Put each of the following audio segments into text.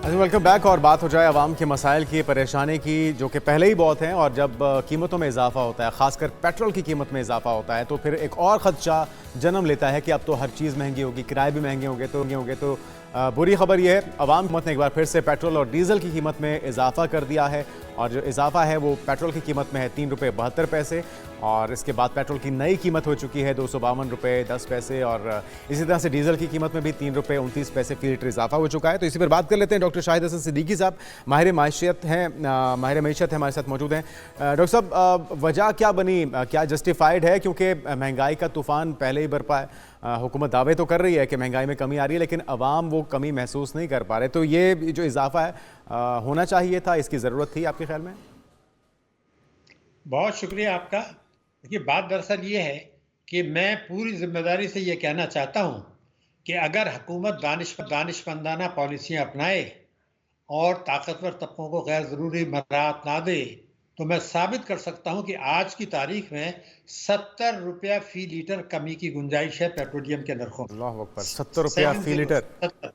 अच्छा, welcome back. और बात हो जाए आवाम के मसाइल की, परेशानी की, जो कि पहले ही बहुत हैं, और जब कीमतों में इजाफा होता है, खासकर पेट्रोल की कीमत में इजाफा होता है, तो फिर एक और ख़दशा जन्म लेता है कि अब तो हर चीज़ महंगी होगी, किराए भी महंगे होंगे। तो बुरी खबर यह है, आवाम कीमत ने एक बार फिर से पेट्रोल और डीज़ल की कीमत में इजाफा कर दिया है। और जो इजाफा है वो पेट्रोल की कीमत में है ₹3.72, और इसके बाद पेट्रोल की नई कीमत हो चुकी है ₹252.10, और इसी तरह से डीजल की कीमत में भी ₹3.29 फी लीटर इजाफा हो चुका है। तो इसी पर बात कर लेते हैं। डॉक्टर शाहिद हसन सिद्दीकी साहब माहिर मैशियत हैं हमारे साथ मौजूद हैं। डॉक्टर साहब, वजह क्या बनी, क्या जस्टिफाइड है? क्योंकि महंगाई का तूफान पहले ही बरपा है, हुकूमत दावे तो कर रही है कि महंगाई में कमी आ रही है, लेकिन अवाम वो कमी महसूस नहीं कर पा रहे। तो ये जो इजाफा है होना चाहिए था, इसकी ज़रूरत थी आपके ख्याल में? बहुत शुक्रिया आपका। देखिए, बात दरअसल ये है कि मैं पूरी जिम्मेदारी से ये कहना चाहता हूँ कि अगर हुकूमत दानिशमंदाना पॉलिसियाँ अपनाए और ताकतवर तबकों को गैर ज़रूरी मराहत ना दे, तो मैं साबित कर सकता हूँ कि आज की तारीख में ₹70 फी लीटर कमी की गुंजाइश है पेट्रोलियम के नरखों में। अल्लाह अकबर, ₹70 फी लीटर। 70।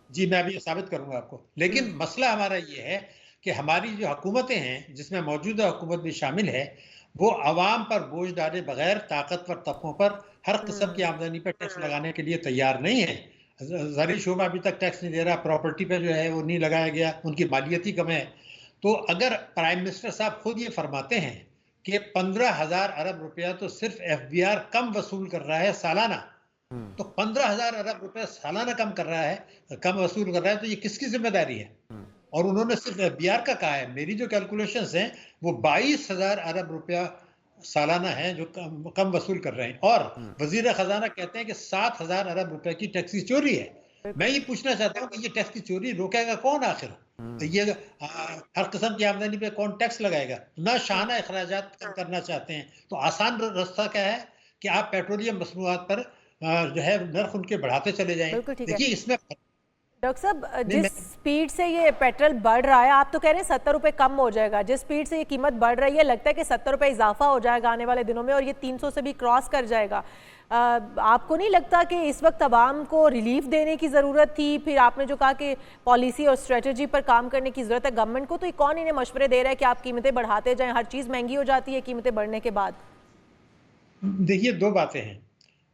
जी, मैं अभी साबित करूंगा आपको। लेकिन मसला हमारा ये है कि हमारी जो हुकूमतें हैं, जिसमें मौजूदा हुकूमत भी शामिल है, वो अवाम पर बोझ डाले बगैर ताकतवर तबकों पर हर किस्म की आमदनी पर टैक्स लगाने के लिए तैयार नहीं है। ज़रूरी शोबा अभी तक टैक्स नहीं दे रहा, प्रॉपर्टी पे जो है वो नहीं लगाया गया, उनकी मालियती कम है। तो अगर प्राइम मिनिस्टर साहब खुद ये फरमाते हैं कि 15,000 अरब रुपया तो सिर्फ एफबीआर कम वसूल कर रहा है सालाना, तो 15,000 अरब रुपए सालाना कम वसूल कर रहा है, तो ये किसकी जिम्मेदारी है? और उन्होंने सिर्फ एफबीआर का कहा है। मेरी जो कैलकुलेशंस हैं वो 22,000 अरब रुपया सालाना है जो कम वसूल कर रहे हैं, और वजीर खजाना कहते हैं कि 7,000 अरब रुपए की टैक्स की चोरी है। मैं ये पूछना चाहता हूँ कि ये टैक्स की चोरी रोकेगा कौन आखिर? तो ये हर किस्म की आमदनी पे कौन टैक्स लगाएगा? ना शाहाना अखराजात कम करना चाहते हैं, तो आसान रास्ता क्या है कि आप पेट्रोलियम मसनूआत पर जो है नर्ख उनके बढ़ाते चले जाएं। बिल्कुल ठीक है देखिए इसमें डॉक्टर साहब, नहीं, जिस स्पीड से ये पेट्रोल बढ़ रहा है, आप तो कह रहे हैं ₹70 कम हो जाएगा। जिस स्पीड से ये कीमत बढ़ रही है, लगता है कि ₹70 इजाफा हो जाएगा आने वाले दिनों में, और ये 300 से भी क्रॉस कर जाएगा। आपको नहीं लगता कि इस वक्त अवाम को रिलीफ देने की ज़रूरत थी? फिर आपने जो कहा कि पॉलिसी और स्ट्रेटजी पर काम करने की ज़रूरत है गवर्नमेंट को, तो कौन इन्हें मशवरे दे रहा है कि आप कीमतें बढ़ाते जाएं? हर चीज़ महंगी हो जाती है कीमतें बढ़ने के बाद। देखिए, दो बातें हैं।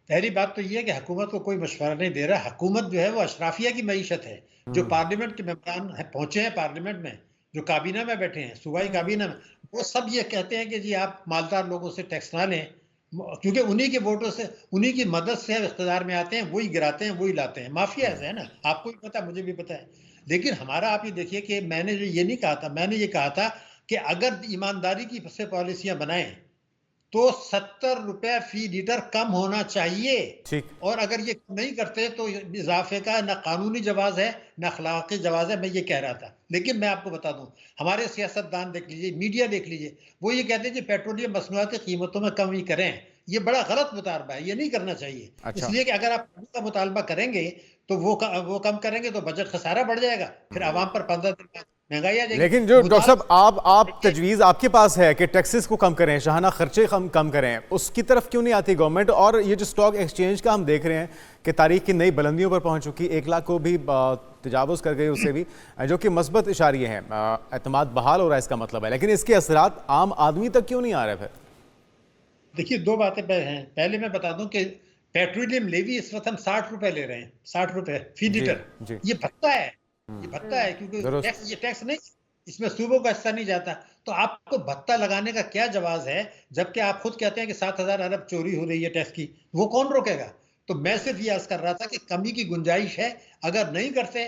पहली बात तो ये है कि हुकूमत को कोई मशवरा नहीं दे रहा। हुकूमत जो है वो अशराफिया की मईशत है। जो पार्लियामेंट के मेंबरान पहुंचे हैं पार्लियामेंट में, जो काबीना में बैठे हैं, सूबाई काबीना में, वो सब ये कहते हैं कि जी आप मालदार लोगों से टैक्स ना लें, क्योंकि उन्हीं के वोटों से, उन्हीं की मदद से इख्तियार में आते हैं, वही गिराते हैं, वही लाते हैं। माफिया ऐसा है ना, आपको भी पता है, मुझे भी पता है। लेकिन हमारा, आप ये देखिए कि मैंने जो ये नहीं कहा था, मैंने ये कहा था कि अगर ईमानदारी की से पॉलिसियां बनाएं तो ₹70 फी लीटर कम होना चाहिए। ठीक। और अगर ये नहीं करते तो इजाफे का ना कानूनी जवाज है ना अखलाकी जवाज है, मैं ये कह रहा था। लेकिन मैं आपको बता दूं, हमारे सियासतदान देख लीजिए, मीडिया देख लीजिए, वो ये कहते हैं कि पेट्रोलियम मसनूआत की कीमतों में कमी करें। ये बड़ा गलत मुतालबा है, ये नहीं करना चाहिए। अच्छा। इसलिए कि अगर आप कमी का मुतालबा करेंगे तो वो कम करेंगे तो बजट खसारा बढ़ जाएगा, फिर आवाम पर 15 दिन बाद महंगाई आ जाएगी। लेकिन जो डॉक्टर साहब, आप देखिए, तजवीज़ आपके पास है कि टैक्सेस को कम करें, शाहाना खर्चे कम करें, उसकी तरफ क्यों नहीं आती गवर्नमेंट? और ये जो स्टॉक एक्सचेंज का हम देख रहे हैं कि तारीख की नई बुलंदियों पर पहुंच चुकी, 1 लाख को भी तजावुज़ कर गई, उससे भी, जो कि मस्बत इशारे हैं, एतमाद बहाल हो रहा है इसका मतलब है। लेकिन इसके असरात आम आदमी तक क्यों नहीं आ रहे? फिर देखिए, दो बातें हैं। पहले मैं बता दूं कि पेट्रोलियम लेवी इस वक्त हम ₹60 ले रहे हैं, ₹60 फी जी। लीटर। जी। ये भत्ता है, ये भत्ता है, क्योंकि दुरुस्त। टैक्स, ये टैक्स नहीं, इसमें सूबों का हिस्सा नहीं जाता। तो आपको भत्ता लगाने का क्या जवाब है, जबकि आप खुद कहते हैं कि 7,000 अरब चोरी हो रही है टैक्स की? वो कौन रोकेगा? तो मैं सिर्फ ये अर्ज कर रहा था कि कमी की गुंजाइश है। अगर नहीं करते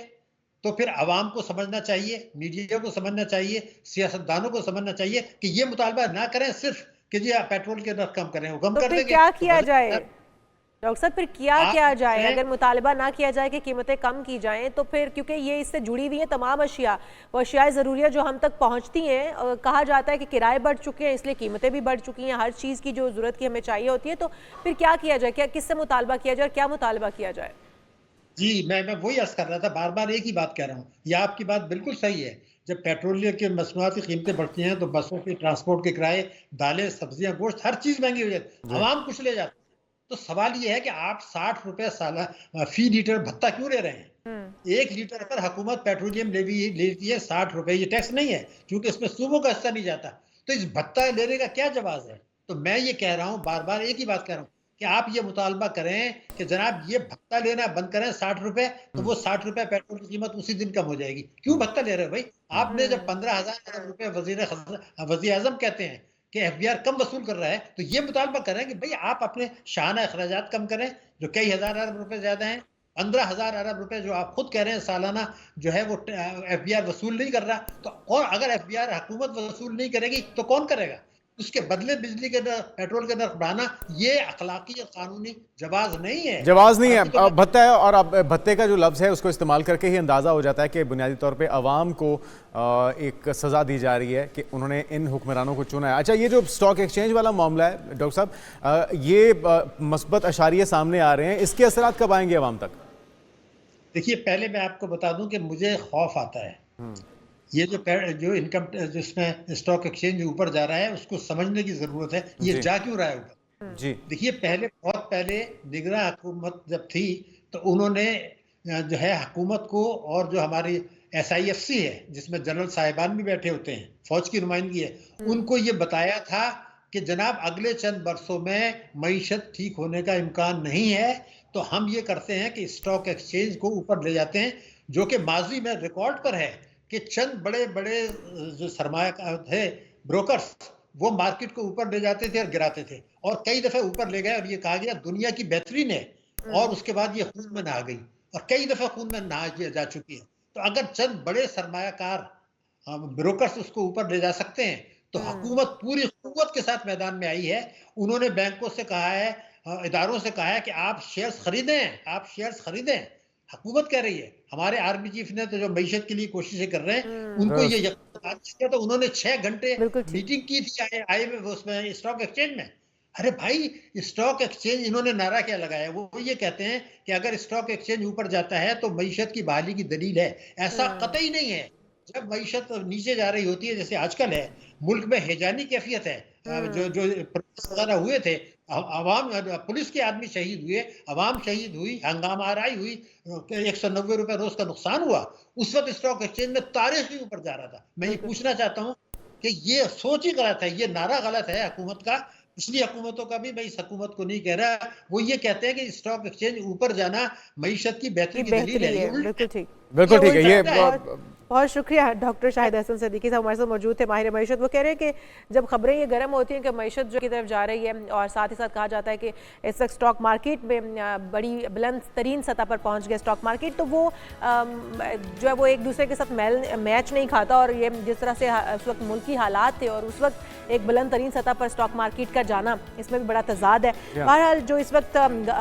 तो फिर आवाम को समझना चाहिए, मीडिया को समझना चाहिए, सियासतदानों को समझना चाहिए कि ये मुतालबा ना करें सिर्फ कि जी आप पेट्रोल के दर कम करें। वो कम तो कर फिर देंगे क्या तो किया जाए बजट डॉक्टर साहब? फिर क्या आप किया जाए इसमें अगर मुतालबा ना किया जाए कि कीमतें कम की जाएं? तो फिर, क्योंकि ये इससे जुड़ी हुई हैं तमाम अशिया, वो अशियाए ज़रूरिया जो हम तक पहुंचती हैं, कहा जाता है कि किराए बढ़ चुके हैं, इसलिए कीमतें भी बढ़ चुकी हैं। हर चीज़ की जो ज़रूरत की हमें चाहिए होती है, तो फिर क्या किया जाए? क्या किससे मुतालबा किया जाए और क्या मुतालबा किया जाए? जी, मैं वही अर्ज कर रहा था, बार-बार एक ही बात कह रहा हूँ। ये आपकी बात बिल्कुल सही है। जब पेट्रोलियम के मसनूआत की कीमतें बढ़ती हैं तो बसों के ट्रांसपोर्ट के किराए, दालें, सब्जियाँ, गोश्त, हर चीज़ महँगी हो जाती है। जी। आवाम कुचले जाते हैं। तो सवाल ये है कि आप ₹60 फी लीटर भत्ता क्यों ले रहे हैं? 1 लीटर पर हुकूमत पेट्रोलियम लेती है 60 रुपए। ये टैक्स नहीं है क्योंकि इसमें सूबों का हिस्सा नहीं जाता। तो इस भत्ता लेने का क्या जवाब है? तो मैं ये कह रहा हूँ, बार बार एक ही बात कह रहा हूँ कि आप ये मुतालबा करें कि जनाब ये भत्ता लेना बंद करें 60 रुपए, तो वो 60 रुपए पेट्रोल की कीमत उसी दिन कम हो जाएगी। क्यों भत्ता ले रहे हो भाई? आपने जब 15,000 अरब रुपए वजीर आजम कहते हैं कि एफबीआर कम वसूल कर रहा है, तो ये मुतालबा करें कि भाई आप अपने शाना अखराजात कम करें जो कई हजार अरब रुपए ज्यादा हैं। 15,000 अरब रुपए जो आप खुद कह रहे हैं सालाना जो है वो एफबीआर वसूल नहीं कर रहा, तो और अगर एफबीआर हुकूमत वसूल नहीं करेगी तो कौन करेगा? उसके बदले बिजली के पेट्रोल के नर्ख बढ़ाना ये अखलाकी और कानूनी जवाज नहीं है। जवाज नहीं है, भत्ता है। और अब भत्ते का जो लफ्ज़ है उसको इस्तेमाल करके ही अंदाज़ा हो जाता है कि बुनियादी तौर पे अवाम को एक सज़ा दी जा रही है कि उन्होंने इन हुक्मरानों को चुना है। अच्छा, ये जो स्टॉक एक्सचेंज वाला मामला है डॉक्टर साहब, ये मस्बत अशारिये सामने आ रहे हैं, इसके असरात कब आएंगे अवाम तक? देखिए, पहले मैं आपको बता दूं कि मुझे खौफ आता है ये जो इनकम जिसमें स्टॉक एक्सचेंज ऊपर जा रहा है उसको समझने की जरूरत है। ये जा क्यों रहा है ऊपर? जी देखिए, बहुत पहले निगरान हुकूमत जब थी तो उन्होंने जो है हुकूमत को और जो हमारी SIFC है जिसमें जनरल साहिबान भी बैठे होते हैं, फौज की नुमाइंदगी है, उनको ये बताया था कि जनाब अगले चंद बरसों में मईशत ठीक होने का इम्कान नहीं है, तो हम ये करते हैं कि स्टॉक एक्सचेंज को ऊपर ले जाते हैं, जो कि माजी में रिकॉर्ड पर है कि चंद बड़े बड़े जो सरमाया थे ब्रोकर्स वो मार्केट को ऊपर ले जाते थे और गिराते थे, और कई दफे ऊपर ले गए और ये कहा गया दुनिया की बेहतरीन है, और उसके बाद ये खून में नहा गई और कई दफे खून में नहा जा चुकी है। तो अगर चंद बड़े सरमायाकार ब्रोकर्स उसको ऊपर ले जा सकते हैं तो हुकूमत पूरी कुव्वत के साथ मैदान में आई है। उन्होंने बैंकों से कहा है, इदारों से कहा है कि आप शेयर्स खरीदें। हुकूमत कह रही है, हमारे आर्मी चीफ ने तो जो मईशत के लिए कोशिशें कर रहे हैं उनको ये यकीन किया, तो उन्होंने 6 घंटे मीटिंग की थी आई में उसमें स्टॉक एक्सचेंज में। अरे भाई, स्टॉक एक्सचेंज इन्होंने नारा क्या लगाया? वो ये कहते हैं कि अगर स्टॉक एक्सचेंज ऊपर जाता है तो मईशत की बहाली की दलील है। ऐसा कतई नहीं है। जब मईशत नीचे जा रही होती है जैसे आजकल है, मुल्क में हेजानी कैफियत है, जो वगैरह हुए थे, अवाम पुलिस के आदमी शहीद हुए, अवाम शहीद हुई, हंगामा आराई हुई, 190 रुपए रोज का नुकसान हुआ, उस वक्त स्टॉक एक्सचेंज में तारीख ही ऊपर जा रहा था। मैं ये पूछना चाहता हूँ कि ये सोच ही गलत है, ये नारा गलत है हुकूमत का, पिछली हुकूमतों का भी। मैं इस हुकूमत को नहीं कह रहा, वो ये कहते हैं कि स्टॉक एक्सचेंज ऊपर जाना मईशत की बेहतरी की दलील है। बिल्कुल ठीक है। ये बहुत शुक्रिया डॉक्टर शाहिद हसन सिद्दीकी साहब हमारे साथ मौजूद थे, माहिर मईशत। वो कह रहे हैं कि जब खबरें ये गर्म होती हैं कि मईशत जो की तरफ जा रही है, और साथ ही साथ कहा जाता है कि इस वक्त स्टॉक मार्केट में बड़ी बुलंद तरीन सतह पर पहुंच गया स्टॉक मार्केट, तो वो जो है वो एक दूसरे के साथ मैच नहीं खाता, और ये जिस तरह से उस वक्त मुल्की हालात थे और उस वक्त एक बुलंद तरीन सतह पर स्टॉक मार्केट का जाना, इसमें भी बड़ा तजाद है। बहरहाल जो इस वक्त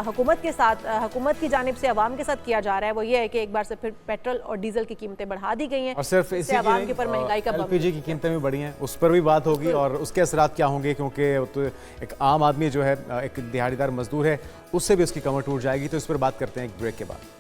हुकूमत के साथ, हुकूमत की जानिब से अवाम के साथ किया जा रहा है वो ये है कि एक बार से फिर पेट्रोल और डीजल की कीमतें बढ़ा दी गई हैं, और सिर्फ इसी अवाम के ऊपर महंगाई का LPG की कीमतें भी बढ़ी हैं, उस पर भी बात होगी और उसके असरात क्या होंगे, क्योंकि तो एक आम आदमी जो है, एक दिहाड़ीदार मजदूर है, उससे भी उसकी कमर टूट जाएगी। तो इस पर बात करते हैं एक ब्रेक के बाद।